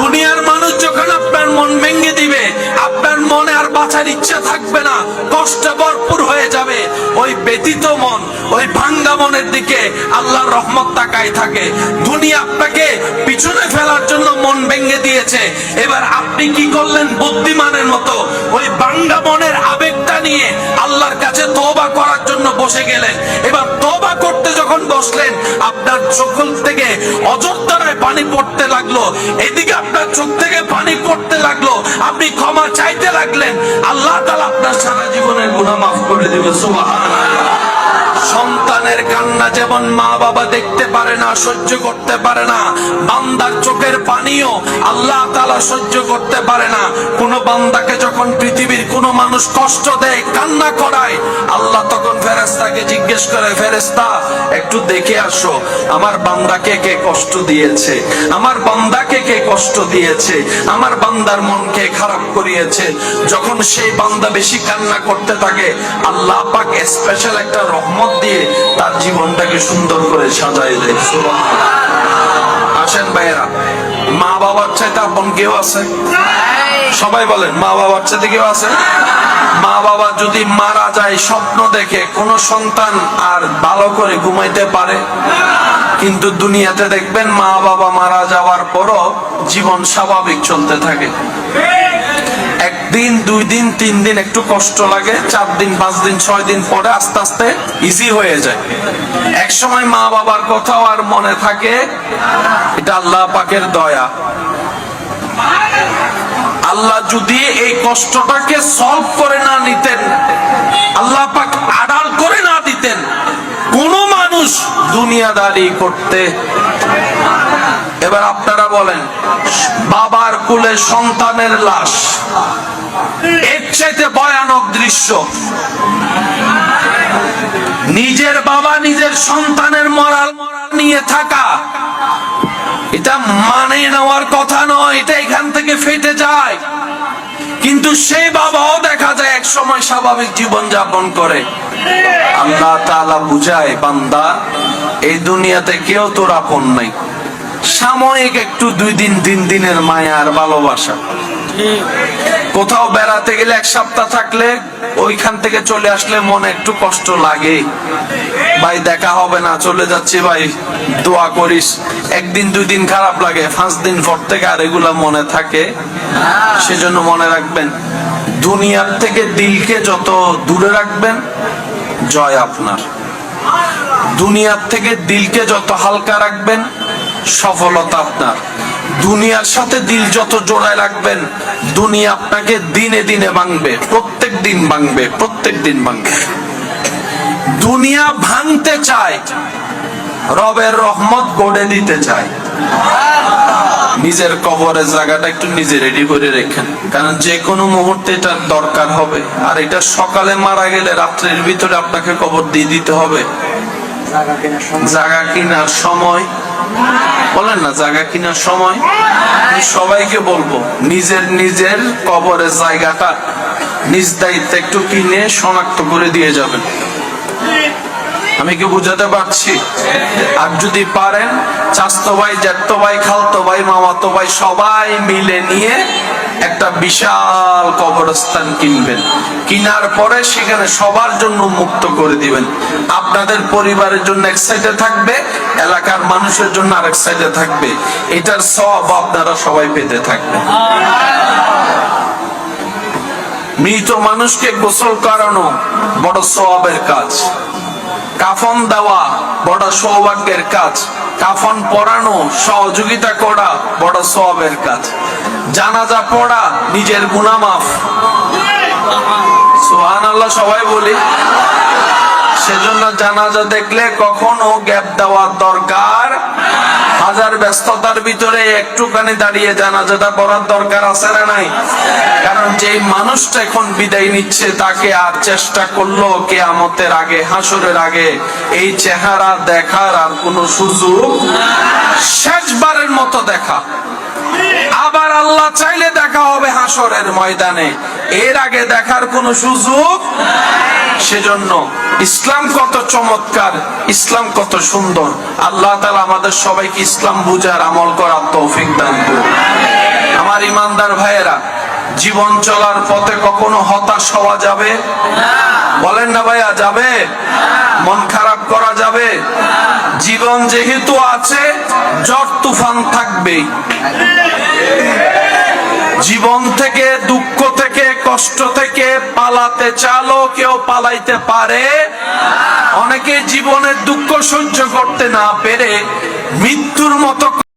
দুনিয়ার মানুষ যখন আপনার মন ভেঙে দিবে, আপনার মনে আর বাঁচার ইচ্ছা থাকবে না, কষ্ট ভরপুর হয়ে যাবে। ওই ব্যতীত মন, ওই ভাঙ্গা মনের দিকে আল্লাহর রহমত তাকায় থাকে। দুনিয়া আপনাকে পিছনে ফেলার জন্য মন ভেঙে দিয়েছে, এবার আপনি কি করলেন? বুদ্ধিমানের মতো ওই ভাঙ্গা মনের আবেগটা নিয়ে আল্লাহর কাছে তওবা করার জন্য বসে গেলেন। এবার তওবা করতে যখন বসলেন, আপনার চোখ থেকে অজস্র পানি পড়তে লাগলো, এদিকে আপনার চোখ থেকে পানি পড়তে লাগলো, আপনি ক্ষমা চাইতে লাগলেন, আল্লাহ তাআলা আপনার সারা জীবনের গুনাহ মাফ করে দিবে। সুবহানাল্লাহ। সন্তানের কান্না যেমন মা বাবা দেখতে পারে না, সহ্য করতে পারে না, বান্দার চোখের পানিও আল্লাহ তাআলা সহ্য করতে পারে না। কোন বান্দাকে যখন পৃথিবীর কোন মানুষ কষ্ট দেয়, কান্না করায়, আল্লাহ তখন ফেরেশতাকে জিজ্ঞেস করে, ফেরেশতা একটু দেখে আসো আমার বান্দাকে কে কষ্ট দিয়েছে, আমার বান্দাকে কে কষ্ট দিয়েছে, আমার বান্দার মনকে খারাপ করিয়েছে। যখন সেই বান্দা বেশি কান্না করতে থাকে, আল্লাহ পাক স্পেশাল একটা রহমত দিয়ে তার জীবনটাকে সুন্দর করে সাজায় দেয়। আসেন ভাইয়েরা, মা বাবার চাইতে আপন কেউ আছে? সবাই বলেন, মা বাবার চাইতে কেউ আছে? মা বাবা যদি মারা যায়, স্বপ্ন দেখে কোন সন্তান আর ভালো করে ঘুমাইতে পারে? কিন্তু দুনিয়াতে দেখবেন মা বাবা মারা যাওয়ার পরও জীবন স্বাভাবিক চলতে থাকে। একদিন, 2 দিন, 3 দিন একটু কষ্ট লাগে, 4 দিন, 5 দিন, 6 দিন পরে আস্তে আস্তে ইজি হয়ে যায়। এক সময় মা বাবার কথাও আর মনে থাকে। এটা আল্লাহ পাকের দয়া। আল্লাহ যদি এই কষ্টটাকে সলভ করে না নিতেন, আল্লাহ পাক আড়াল করে না দিতেন, কোন মানুষ দুনিয়াদারি করতে। এবার আপনারা বলেন, বাবার কোলে সন্তানের লাশ, এর চাইতে ভয়ানক দৃশ্য। নিজের বাবা নিজের সন্তানের মরাল নিয়ে থাকা, এটা মানে নেওয়ার কথা নয়, এটা এখান থেকে ফেটে যায়। কিন্তু সেই বাবাও দেখা যায় এক সময় স্বাভাবিক জীবন যাপন করে। আল্লাহ তাআলা বুঝায়, বান্দা এই দুনিয়াতে কেউ তোর আপন নাই, সাময়িক একটু 2 দিন 3 দিনের মায়া আর ভালোবাসা। কোথাও বেড়াতে গেলে 1 সপ্তাহ থাকলে, ওইখান থেকে চলে আসলে মনে একটু কষ্ট লাগে, ভাই দেখা হবে না, চলে যাচ্ছি ভাই, দোয়া করিস। 1 দিন 2 দিন খারাপ লাগে, 5 দিন পর থেকে আর এগুলা মনে থাকে। সেজন্য মনে রাখবেন, দুনিয়ার থেকে দিলকে যত দূরে রাখবেন, জয় আপনার। দুনিয়ার থেকে দিলকে যত হালকা রাখবেন, সফলতা আপনার। দুনিয়ার সাথে দিল যত জোড়ায় রাখবেন, দুনিয়া আপনাকে দিনে দিনে ভাঙবে, প্রত্যেক দিন ভাঙবে, প্রত্যেক দিন ভাঙবে। দুনিয়া ভাঙতে চায়, রবের রহমত গড়ে দিতে চায়। নিজের কবরের জায়গাটা একটু নিজে রেডি করে রেখেন, কারণ যে কোনো মুহূর্তে এটার দরকার হবে। আর এটা সকালে মারা গেলে রাত্রের ভিতরে আপনাকে কবর দিয়ে দিতে হবে। জায়গা কিনার সময় বলেন না, জায়গা কিনার সময় সবাইকে বলবো, নিজের কবরের জায়গাটা নিজ দায়িত্বে একটু কিনে শনাক্ত করে দিয়ে যাবেন। আমি কি বুঝাতে পারছি? আর যদি পারেন, চাচতো ভাই, জ্যাঠতো ভাই, খালতো ভাই, মামাতো ভাই সবাই মিলে নিয়ে একটা বিশাল কবরস্থান কিনবেন। কিনার পরে সেখানে সবার জন্য মুক্ত করে দিবেন। আপনাদের পরিবারের জন্য এক সাইডে থাকবে, এলাকার মানুষের জন্য আরেক সাইডে থাকবে। এটার সওয়াব আপনারা সবাই পেতে থাকবেন। মৃত মানুষকে গোসল করানো বড় সওয়াবের কাজ, কাফন দেওয়া বড় সৌভাগ্যের কাজ, কাফন পরানো, সহযোগিতা করা বড় সওয়াবের কাজ, জানাজা পড়া নিজের গুনাহ মাফ। সুবহানাল্লাহ সবাই বলি। সেজন্য জানাজা দেখলে কখনো গ্যাপ দেওয়ার দরকার, হাজার ব্যস্ততার ভিতরে একটুখানি দাঁড়িয়ে জানাজাটা পড়ার দরকার আছে না নাই? কারণ যে মানুষটা এখন বিদায় নিচ্ছে, তাকে আর চেষ্টা করলো কিয়ামতের আগে, হাসরের আগে এই চেহারা দেখার আর কোনো সুযোগ, শেষবারের মতো দেখা। আবার আল্লাহ চাইলে দেখা হবে হাসরের ময়দানে, এর আগে দেখার কোনো সুযোগ। সেজন্য ইসলাম কত চমৎকার, ইসলাম কত সুন্দর। আল্লাহ তাআলা আমাদের সবাইকে ইসলাম বুঝার, আমল করার তৌফিক দান করুন। ইমানদার ভাইয়েরা, জীবন চলার পথে কখনো হতাশ হওয়া যাবে? বলেন না ভাইয়া, যাবে? মন খারাপ করা যাবে? জীবন যেহেতু আছে, ঝড় তুফান থাকবেই। জীবন থেকে, দুঃখ থেকে, কষ্ট থেকে পালাতে চালো, কেউ পালাইতে পারে? অনেকে জীবনের দুঃখ সহ্য করতে না পেরে মৃত্যুর মতো